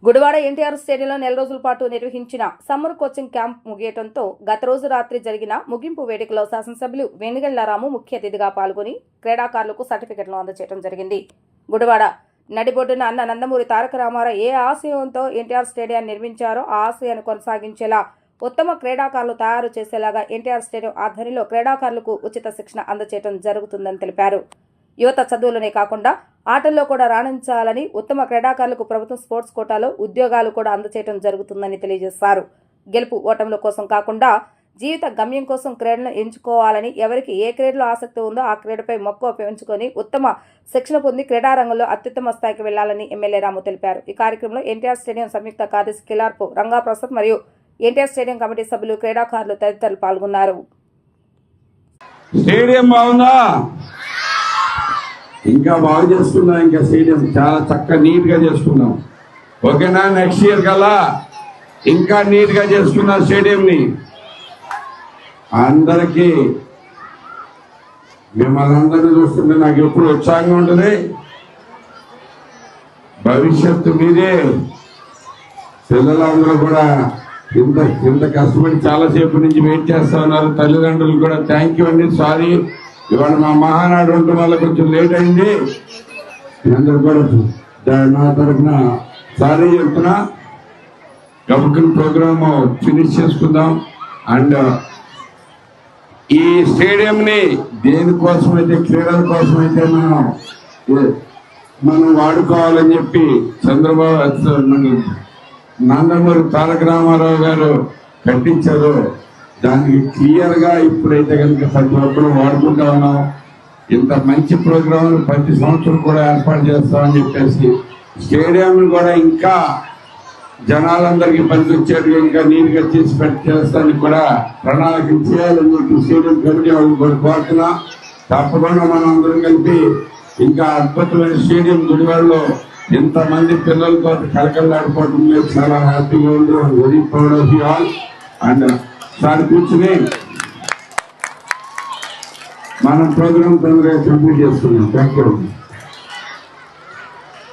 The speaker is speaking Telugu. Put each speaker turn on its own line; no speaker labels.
గుడివాడ ఎన్టీఆర్ స్టేడియంలో నెల రోజుల పాటు నిర్వహించిన సమ్మర్ కోచింగ్ క్యాంప్ ముగియటంతో గత రోజు రాత్రి జరిగిన ముగింపు వేడుకలో శాసనసభ్యులు వేణుగళ్ల రాము ముఖ్య అతిథిగా పాల్గొని క్రీడాకారులకు సర్టిఫికెట్లు అందజేయడం జరిగింది. గుడివాడ నడిబొడ్డున అన్న నందమూరి తారక రామారావు ఏ ఆశయంతో ఎన్టీఆర్ స్టేడియాన్ని నిర్మించారో ఆ ఆశయాన్ని కొనసాగించేలా ఉత్తమ క్రీడాకారులు తయారు చేసేలాగా ఎన్టీఆర్ స్టేడియం ఆధ్వర్యంలో క్రీడాకారులకు ఉచిత శిక్షణ అందజేయడం జరుగుతుందని తెలిపారు. యువత చదువులనే కాకుండా ఆటల్లో కూడా రాణించాలని ఉత్తమ క్రీడాకారులకు ప్రభుత్వం స్పోర్ట్స్ కోటాలో ఉద్యోగాలు కూడా అందజేయడం జరుగుతుందని తెలియజేశారు. గెలుపు ఓటముల కోసం కాకుండా జీవిత గమ్యం కోసం క్రీడలను ఎంచుకోవాలని, ఎవరికి ఏ క్రీడలో ఆసక్తి ఉందో ఆ క్రీడపై మక్కువ పెంచుకొని ఉత్తమ శిక్షణ పొంది క్రీడారంగంలో అత్యుత్తమ స్థాయికి వెళ్లాలని ఎమ్మెల్యే రాము తెలిపారు. ఈ కార్యక్రమంలో ఎన్టీఆర్ స్టేడియం సంయుక్త కార్యదర్శి కిలార్పు రంగాప్రసాద్ మరియు ఎన్టీఆర్ స్టేడియం కమిటీ సభ్యులు, క్రీడాకారులు తదితరులు పాల్గొన్నారు.
స్టేడియం బాగుందా? ఇంకా బాగా చేసుకున్నాం. ఇంకా స్టేడియం చాలా చక్కగా నీట్ గా చేసుకున్నాం. ఓకేనా? నెక్స్ట్ ఇయర్ కల్లా ఇంకా నీట్ గా చేసుకున్నాం స్టేడియం ని. అందరికీ మిమ్మల్ని అందరినీ చూస్తుంటే నాకు ఎప్పుడు ఉత్సాహంగా ఉంటుంది. భవిష్యత్తు మీదే. పిల్లలందరూ కూడా ఇంత కష్టపడి చాలాసేపు నుంచి వెయిట్ చేస్తా ఉన్నారు. తల్లిదండ్రులు కూడా థ్యాంక్ యూ అండి. సారీ, ఇవాళ మా మహానాడు ఉండటం వల్ల కొంచెం లేట్ అయింది. అందరూ కూడా నా తరఫున సారీ చెప్తున్నా. గబుకుని ప్రోగ్రామ్ ఫినిష్ చేసుకుందాం. అండ్ ఈ స్టేడియం ని దేనికోసమైతే, క్రీడల కోసమైతే మనం వాడుకోవాలని చెప్పి నందమూరి తారక రామారావు గారు కట్టించారు. దానికి క్లియర్ గా ఇప్పుడైతే కనుక ప్రతి ఒక్కరు వాడుకుంటా ఉన్నాం. ఇంత మంచి ప్రోగ్రాం ప్రతి సంవత్సరం కూడా ఏర్పాటు చేస్తామని చెప్పేసి స్టేడియం కూడా ఇంకా జనాలందరికీ పనికొచ్చేట్టుగా ఇంకా నీట్గా చేసి చేస్తానికి కూడా ప్రణాళిక చేయాలని చెప్పి స్టేడియం కమిటీ వాళ్ళని కూడా కోరుతున్నా. తప్పకుండా మనం అందరం కలిపి ఇంకా అద్భుతమైన స్టేడియం గుడివాడలో ఇంతమంది పిల్లలతో కలకలాడుకోవడం లేదు. చాలా హ్యాపీగా ఉంది. Very proud of you all. And sir కూర్చుని మనం ప్రోగ్రామ్ తొందరగా కంప్లీట్ చేసుకున్నాం. Thank you.